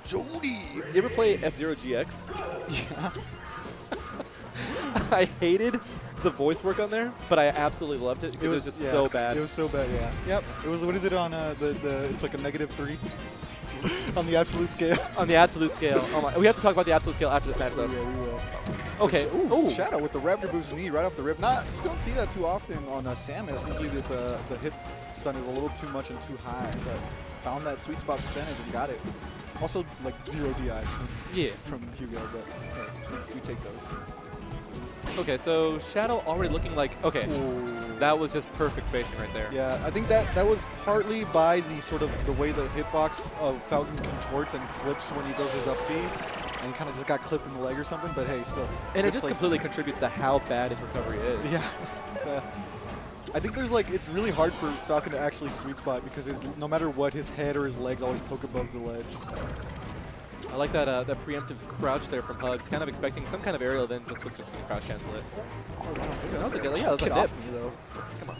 Jody. You ever play F-Zero GX? Yeah. I hated the voice work on there, but I absolutely loved it because it was just so bad. It was so bad, yeah. Yep. It was, what is it on it's like a -3 on the absolute scale. On the absolute scale. Oh my, we have to talk about the absolute scale after this match, though. Yeah, we will. Okay. So, ooh, Shadow with the Raptor boost knee right off the rip. You don't see that too often on Samus. Usually the hip stun is a little too much and too high, but found that sweet spot percentage and got it. Also, like 0 DI from HugS, but hey, we take those. Okay, so Shadow already looking like, okay, that was just perfect spacing right there. Yeah, I think that was partly by the sort of the way the hitbox of Falcon contorts and flips when he does his up B, and he kind of just got clipped in the leg or something, but hey, still. And it just completely contributes to how bad his recovery is. Yeah, it's, I think there's like, it's really hard for Falcon to actually sweet spot because no matter what, his head or his legs always poke above the ledge. I like that that preemptive crouch there from HugS, kind of expecting some kind of aerial, then just was just going to crouch cancel it. Oh, wow. That was a good, yeah, that was Get a off dip. me, though. Come on.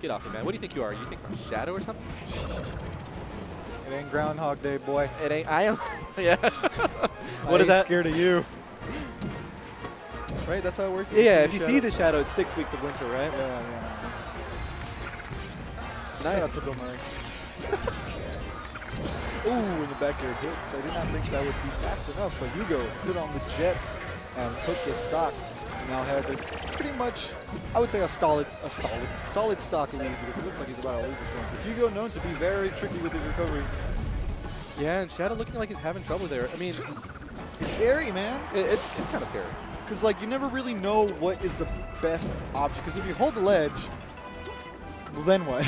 Get off me, man. What do you think you are? You think I'm Shadow or something? It ain't Groundhog Day, boy. It ain't. I am. Yeah. What is that? Scared of you. Right? That's how it works? Yeah, if he sees a Shadow, it's 6 weeks of winter, right? Yeah. Nice. Shout out to Bill Murray. Ooh, in the back air hits. I did not think that would be fast enough, but Hugo put on the jets and took the stock. And now has a pretty much, I would say, a solid stock lead because it looks like he's about to lose or something. But Hugo known to be very tricky with his recoveries. Yeah, and Shadow looking like he's having trouble there. I mean, it's scary, man. It's kind of scary. Because like you never really know what is the best option. Because if you hold the ledge, well, then what?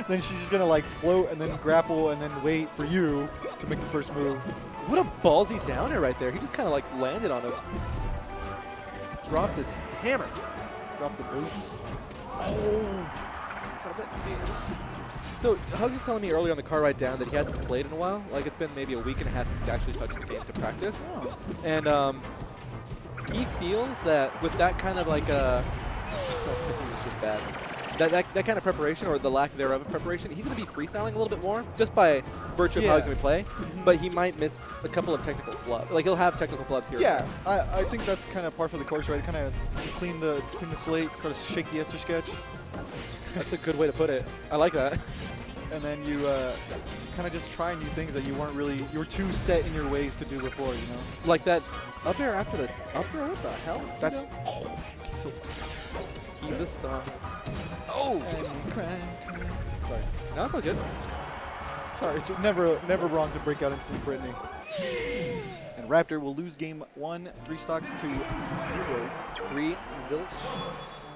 Then she's just gonna like float and then grapple and then wait for you to make the first move. What a ballsy downer right there. He just kind of like landed on him. Dropped his hammer. Dropped the boots. Oh, how did that miss? So HugS was telling me earlier on the car ride down that he hasn't played in a while. Like it's been maybe a week and a half since he actually touched the game to practice. Oh. And he feels that with that kind of like this is bad. That kind of preparation, or the lack thereof of preparation, he's going to be freestyling a little bit more, just by virtue of how he's going to play. But he might miss a couple of technical flubs. Like he'll have technical flubs here. Yeah, I think that's kind of par for the course, right? Kind of clean the slate, sort of shake the Etch a Sketch. That's a good way to put it. I like that. And then you kind of just try new things that you were too set in your ways to do before, you know? Like that up air after the up air? What the hell? That's he's a star. Oh! Sorry. No, it's all good. Sorry, it's never wrong to break out into Brittany. And Raptor will lose game 1, 3 stocks to 0. 3 zilch.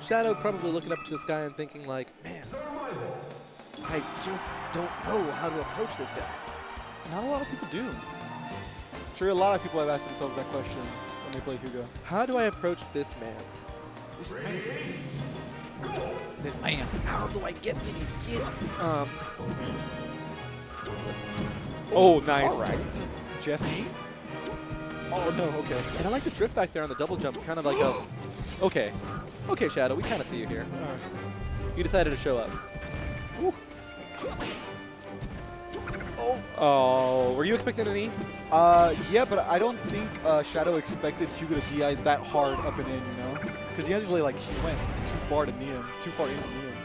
Shadow probably looking up to the sky and thinking like, man, I just don't know how to approach this guy. Not a lot of people do. I'm sure a lot of people have asked themselves that question when they play Hugo. How do I approach this man? This man. This man. How do I get to these kids? Oh, nice. All right, just Jeff E. Oh no, okay. And I like the drift back there on the double jump, kind of like a. Okay, Shadow, we kind of see you here. You decided to show up. Ooh. Oh, were you expecting an E? Yeah, but I don't think Shadow expected Hugo to DI that hard up and in, you know? Because he actually like he went too far to knee him, too far in to knee him.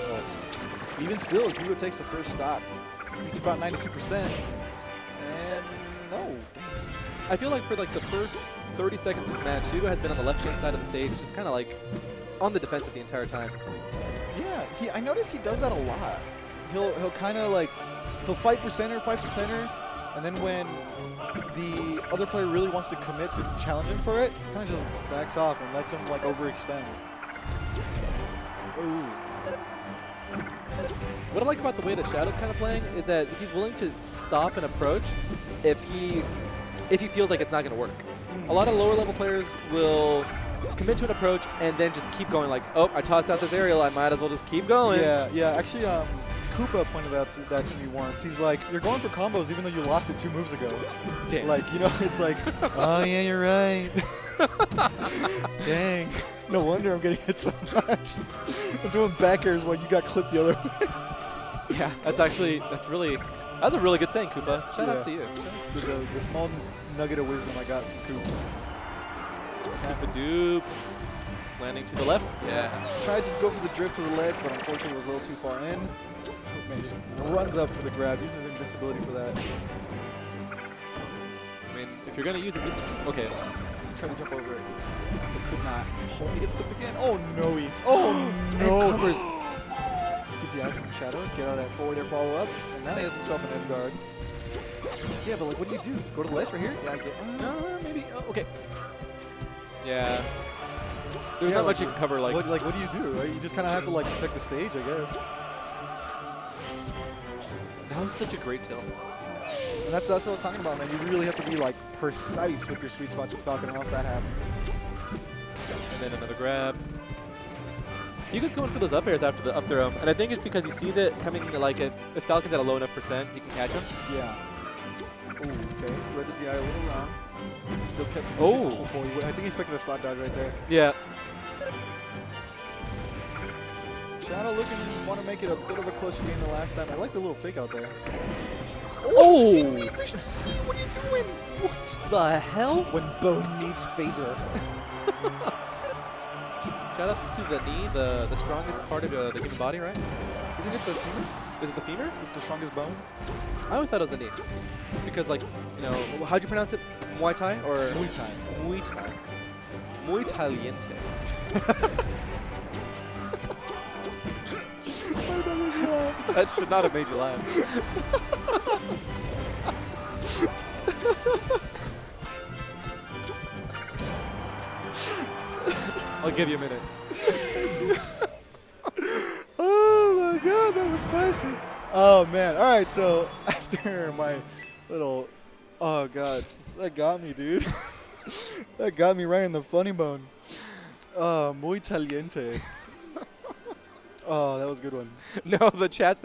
But even still, Hugo takes the first stop. It's about 92%. And no. I feel like for like the first 30 seconds of this match, Hugo has been on the left-hand side of the stage, just kind of like on the defensive the entire time. Yeah, I noticed he does that a lot. He'll kind of like, he'll fight for center, and then when the other player really wants to commit to challenge him for it, kind of just backs off and lets him like overextend. Ooh. What I like about the way that Shadow's kind of playing is that he's willing to stop an approach if he feels like it's not going to work. A lot of lower level players will commit to an approach and then just keep going like, oh, I tossed out this aerial, I might as well just keep going. Yeah. Actually, Koopa pointed that to me once. He's like, you're going for combos even though you lost it 2 moves ago. Damn. Like, you know, it's like, oh yeah, you're right. Dang. No wonder I'm getting hit so much. I'm doing back airs while you got clipped the other way. Yeah, that's really That's a really good saying, Koopa. Shout out to you. Shout out to the small nugget of wisdom I got from Koops. Kappa dupes. Landing to the left. Yeah. Tried to go for the drift to the ledge, but unfortunately was a little too far in. Oh, man, just runs up for the grab. Uses invincibility for that. I mean, if you're going to use invincibility. Okay. Trying to jump over it. But could not. Oh, he gets clipped again. Oh, no. Oh, no. And covers. Good DI from Shadow. Get out of that forward air follow up. And now he has himself an edge guard. Yeah, but like, what do you do? Go to the ledge right here? Yeah, I get. No, maybe. Oh, okay. Yeah. There's not much you can cover. Like, what do you do? Right? You just kind of have to like protect the stage, I guess. That was such a great tilt. And that's what I was talking about, man. You really have to be like precise with your sweet spot with Falcon, or else that happens. And then another grab. HugS going for those up airs after the up throw, and I think it's because he sees it coming. Like if Falcon's at a low enough %, he can catch him. Yeah. Ooh, okay. Read the DI a little wrong. Still kept position. Oh. I think he expected a spot dodge right there. Yeah. Shadow looking to want to make it a bit of a closer game than last time. I like the little fake out there. Oh! What are you doing? What the hell? When bone needs phaser. Shoutouts to the knee, the strongest part of the human body, right? Isn't it the femur? Is it the femur? It's the strongest bone. I always thought it was the knee. Just because, like, you know, how'd you pronounce it? Muay Thai or? Muay Thai. Muay Thai. Muy Taliente. That should not have made you laugh. I'll give you a minute. Oh my god, that was spicy. Oh man. All right, so after my little, oh god, that got me, dude. That got me right in the funny bone. Muy Taliente. Oh, that was a good one. No, the chat's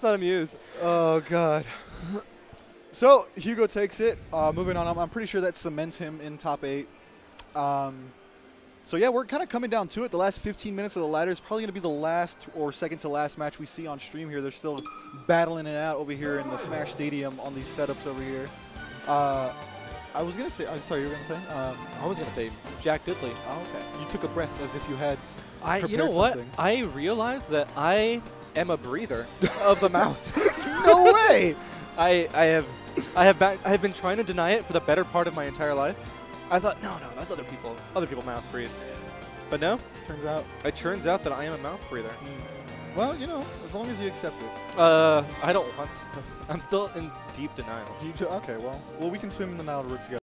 not amused. Oh god. So Hugo takes it. Moving on, I'm pretty sure that cements him in top 8. So yeah, we're kind of coming down to it. The last 15 minutes of the ladder is probably going to be the last or second to last match we see on stream here. They're still battling it out over here in the Smash Stadium on these setups over here. I was going to say, I'm sorry, you were going to say? I was going to say Jack Diddley. Oh, okay. You took a breath as if you had you know what? something. I realized that I am a breather of the mouth. No way! I have been trying to deny it for the better part of my entire life. I thought, no, that's other people. Other people mouth breathe. But no. It turns out that I am a mouth breather. Well, you know, as long as you accept it. I don't want to. I'm still in deep denial. Okay, well, we can swim in the Nile River together.